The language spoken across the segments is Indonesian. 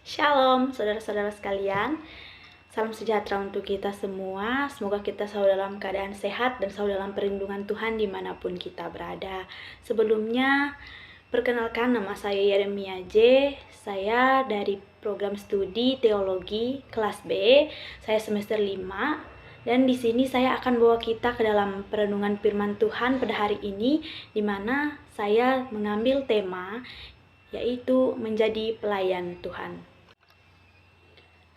Shalom, saudara-saudara sekalian. Salam sejahtera untuk kita semua. Semoga kita selalu dalam keadaan sehat dan selalu dalam perlindungan Tuhan dimanapun kita berada. Sebelumnya, perkenalkan, nama saya Yeremia J. Saya dari program studi teologi kelas B. Saya semester 5. Dan di sini saya akan bawa kita ke dalam perenungan firman Tuhan pada hari ini, di mana saya mengambil tema yaitu menjadi pelayan Tuhan.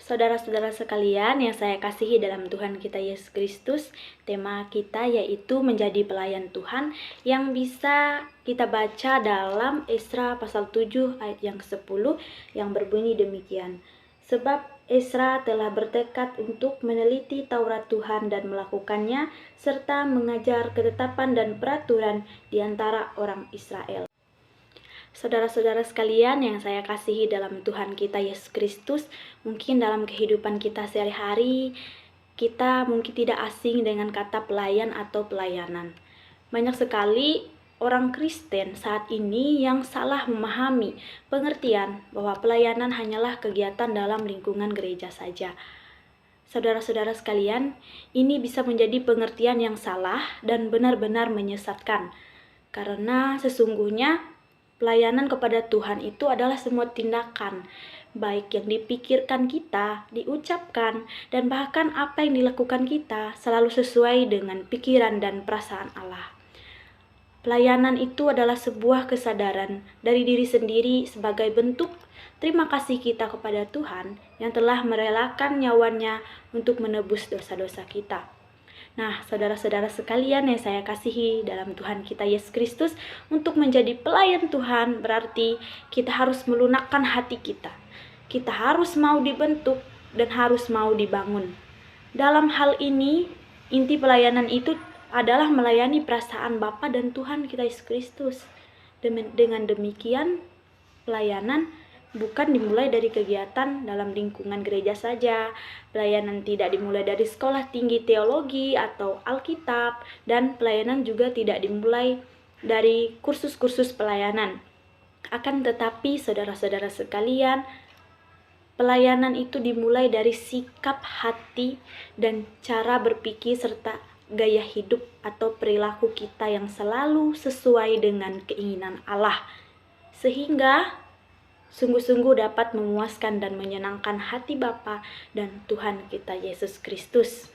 Saudara-saudara sekalian yang saya kasihi dalam Tuhan kita Yesus Kristus, tema kita yaitu menjadi pelayan Tuhan yang bisa kita baca dalam Esra pasal 7 ayat yang ke-10 yang berbunyi demikian. Sebab Esra telah bertekad untuk meneliti Taurat Tuhan dan melakukannya, serta mengajar ketetapan dan peraturan di antara orang Israel. Saudara-saudara sekalian yang saya kasihi dalam Tuhan kita Yesus Kristus, mungkin dalam kehidupan kita sehari-hari, kita mungkin tidak asing dengan kata pelayan atau pelayanan. Banyak sekali orang Kristen saat ini yang salah memahami pengertian bahwa pelayanan hanyalah kegiatan dalam lingkungan gereja saja. Saudara-saudara sekalian, ini bisa menjadi pengertian yang salah dan benar-benar menyesatkan. Karena sesungguhnya pelayanan kepada Tuhan itu adalah semua tindakan, baik yang dipikirkan kita, diucapkan, dan bahkan apa yang dilakukan kita selalu sesuai dengan pikiran dan perasaan Allah. Pelayanan itu adalah sebuah kesadaran dari diri sendiri sebagai bentuk terima kasih kita kepada Tuhan yang telah merelakan nyawanya untuk menebus dosa-dosa kita. Nah, saudara-saudara sekalian yang saya kasihi dalam Tuhan kita Yesus Kristus, untuk menjadi pelayan Tuhan berarti kita harus melunakkan hati kita. Kita harus mau dibentuk dan harus mau dibangun. Dalam hal ini, inti pelayanan itu adalah melayani perasaan Bapa dan Tuhan kita Yesus Kristus. Dengan demikian, pelayanan bukan dimulai dari kegiatan dalam lingkungan gereja saja. Pelayanan tidak dimulai dari sekolah tinggi teologi atau Alkitab, dan pelayanan juga tidak dimulai dari kursus-kursus pelayanan. Akan tetapi, saudara-saudara sekalian, pelayanan itu dimulai dari sikap hati dan cara berpikir serta gaya hidup atau perilaku kita yang selalu sesuai dengan keinginan Allah, sehingga sungguh-sungguh dapat memuaskan dan menyenangkan hati Bapa dan Tuhan kita Yesus Kristus.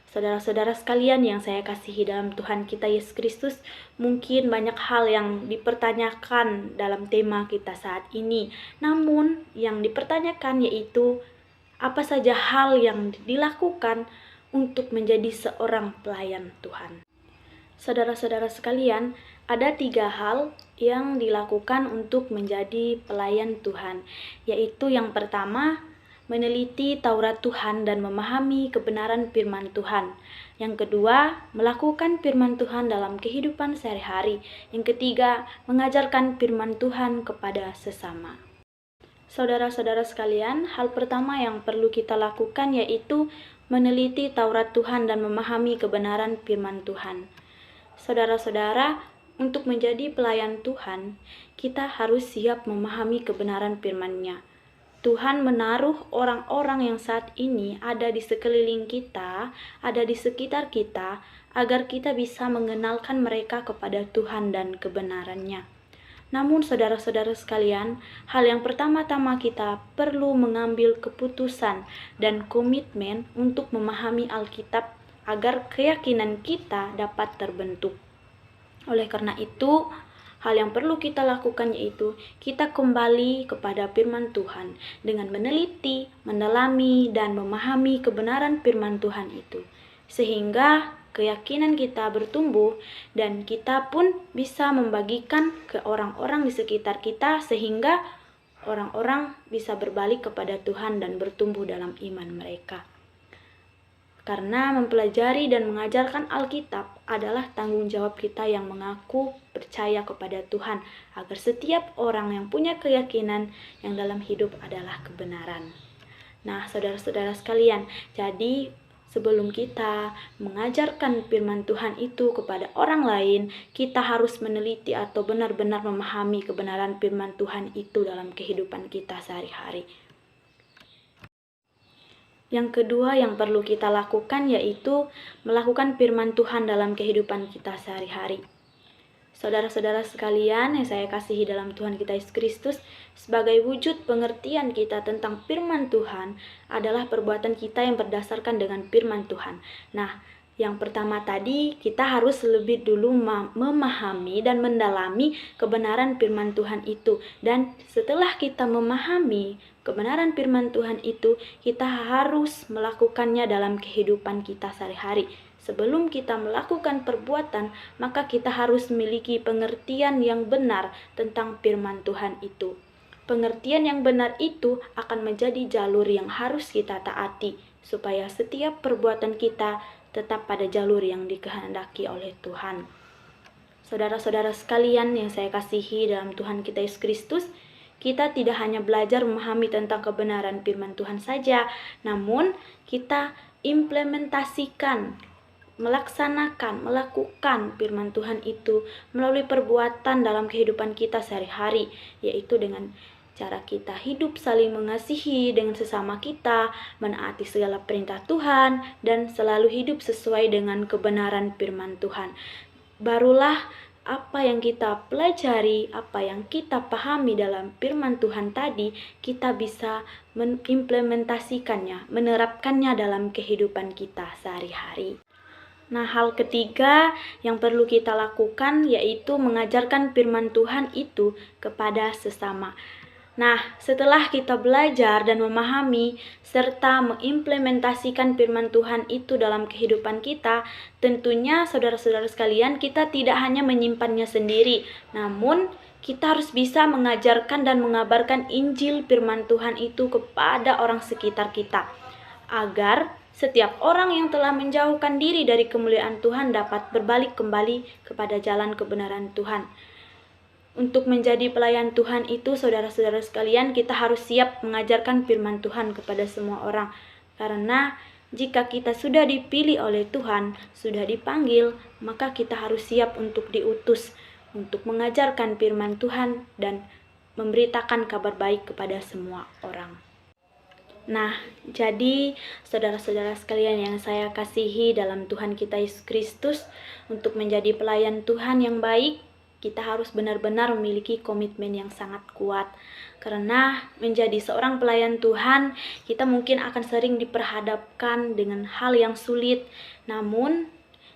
Saudara-saudara sekalian yang saya kasihi dalam Tuhan kita Yesus Kristus, mungkin banyak hal yang dipertanyakan dalam tema kita saat ini. Namun yang dipertanyakan yaitu apa saja hal yang dilakukan untuk menjadi seorang pelayan Tuhan. Saudara-saudara sekalian, ada 3 hal yang dilakukan untuk menjadi pelayan Tuhan, yaitu yang pertama, meneliti Taurat Tuhan dan memahami kebenaran firman Tuhan. Yang kedua, melakukan firman Tuhan dalam kehidupan sehari-hari. Yang ketiga, mengajarkan firman Tuhan kepada sesama. Saudara-saudara sekalian, hal pertama yang perlu kita lakukan yaitu meneliti Taurat Tuhan dan memahami kebenaran firman Tuhan. Saudara-saudara, untuk menjadi pelayan Tuhan, kita harus siap memahami kebenaran firman-Nya. Tuhan menaruh orang-orang yang saat ini ada di sekeliling kita, ada di sekitar kita, agar kita bisa mengenalkan mereka kepada Tuhan dan kebenaran-Nya. Namun saudara-saudara sekalian, hal yang pertama-tama kita perlu mengambil keputusan dan komitmen untuk memahami Alkitab agar keyakinan kita dapat terbentuk. Oleh karena itu, hal yang perlu kita lakukan yaitu kita kembali kepada firman Tuhan dengan meneliti, mendalami, dan memahami kebenaran firman Tuhan itu. Sehingga keyakinan kita bertumbuh dan kita pun bisa membagikan ke orang-orang di sekitar kita sehingga orang-orang bisa berbalik kepada Tuhan dan bertumbuh dalam iman mereka. Karena mempelajari dan mengajarkan Alkitab adalah tanggung jawab kita yang mengaku percaya kepada Tuhan, agar setiap orang yang punya keyakinan yang dalam hidup adalah kebenaran. Nah, saudara-saudara sekalian, jadi sebelum kita mengajarkan firman Tuhan itu kepada orang lain, kita harus meneliti atau benar-benar memahami kebenaran firman Tuhan itu dalam kehidupan kita sehari-hari. Yang kedua yang perlu kita lakukan yaitu melakukan firman Tuhan dalam kehidupan kita sehari-hari. Saudara-saudara sekalian yang saya kasihi dalam Tuhan kita Yesus Kristus, sebagai wujud pengertian kita tentang firman Tuhan adalah perbuatan kita yang berdasarkan dengan firman Tuhan. Nah, yang pertama tadi kita harus lebih dulu memahami dan mendalami kebenaran firman Tuhan itu. Dan setelah kita memahami kebenaran firman Tuhan itu, kita harus melakukannya dalam kehidupan kita sehari-hari. Sebelum kita melakukan perbuatan, maka kita harus memiliki pengertian yang benar tentang firman Tuhan itu. Pengertian yang benar itu akan menjadi jalur yang harus kita taati, supaya setiap perbuatan kita tetap pada jalur yang dikehendaki oleh Tuhan. Saudara-saudara sekalian yang saya kasihi dalam Tuhan kita Yesus Kristus, kita tidak hanya belajar memahami tentang kebenaran firman Tuhan saja, namun kita implementasikan, melakukan firman Tuhan itu melalui perbuatan dalam kehidupan kita sehari-hari, yaitu dengan cara kita hidup saling mengasihi dengan sesama kita, menaati segala perintah Tuhan, dan selalu hidup sesuai dengan kebenaran firman Tuhan. Barulah apa yang kita pelajari, apa yang kita pahami dalam firman Tuhan tadi, kita bisa mengimplementasikannya, menerapkannya dalam kehidupan kita sehari-hari. Nah, hal ketiga yang perlu kita lakukan yaitu mengajarkan firman Tuhan itu kepada sesama. Nah, setelah kita belajar dan memahami serta mengimplementasikan firman Tuhan itu dalam kehidupan kita, tentunya saudara-saudara sekalian, kita tidak hanya menyimpannya sendiri, namun kita harus bisa mengajarkan dan mengabarkan Injil firman Tuhan itu kepada orang sekitar kita, agar setiap orang yang telah menjauhkan diri dari kemuliaan Tuhan dapat berbalik kembali kepada jalan kebenaran Tuhan. Untuk menjadi pelayan Tuhan itu, saudara-saudara sekalian, kita harus siap mengajarkan firman Tuhan kepada semua orang. Karena jika kita sudah dipilih oleh Tuhan, sudah dipanggil, maka kita harus siap untuk diutus, untuk mengajarkan firman Tuhan dan memberitakan kabar baik kepada semua orang. Nah, jadi saudara-saudara sekalian yang saya kasihi dalam Tuhan kita Yesus Kristus, untuk menjadi pelayan Tuhan yang baik, kita harus benar-benar memiliki komitmen yang sangat kuat. Karena menjadi seorang pelayan Tuhan, kita mungkin akan sering diperhadapkan dengan hal yang sulit. Namun,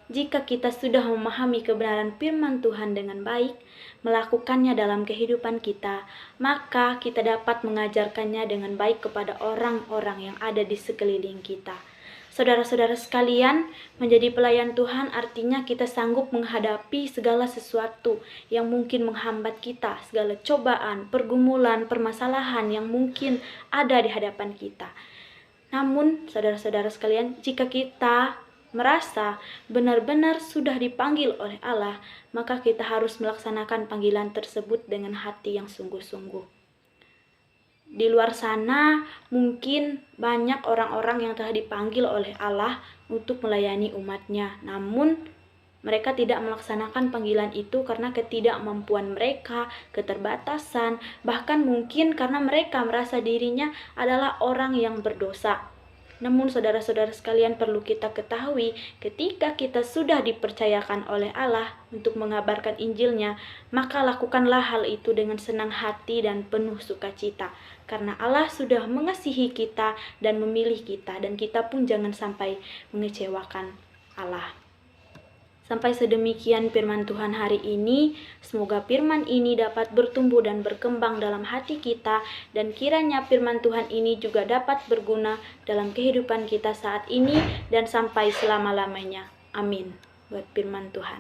jika kita sudah memahami kebenaran firman Tuhan dengan baik, melakukannya dalam kehidupan kita, maka kita dapat mengajarkannya dengan baik kepada orang-orang yang ada di sekeliling kita. Saudara-saudara sekalian, menjadi pelayan Tuhan artinya kita sanggup menghadapi segala sesuatu yang mungkin menghambat kita, segala cobaan, pergumulan, permasalahan yang mungkin ada di hadapan kita. Namun, saudara-saudara sekalian, jika kita merasa benar-benar sudah dipanggil oleh Allah, maka kita harus melaksanakan panggilan tersebut dengan hati yang sungguh-sungguh. Di luar sana mungkin banyak orang-orang yang telah dipanggil oleh Allah untuk melayani umatnya, namun mereka tidak melaksanakan panggilan itu karena ketidakmampuan mereka, keterbatasan, bahkan mungkin karena mereka merasa dirinya adalah orang yang berdosa. Namun saudara-saudara sekalian, perlu kita ketahui, ketika kita sudah dipercayakan oleh Allah untuk mengabarkan Injilnya, maka lakukanlah hal itu dengan senang hati dan penuh sukacita. Karena Allah sudah mengasihi kita dan memilih kita, dan kita pun jangan sampai mengecewakan Allah. Sampai sedemikian firman Tuhan hari ini. Semoga firman ini dapat bertumbuh dan berkembang dalam hati kita, dan kiranya firman Tuhan ini juga dapat berguna dalam kehidupan kita saat ini dan sampai selama-lamanya. Amin. Buat firman Tuhan.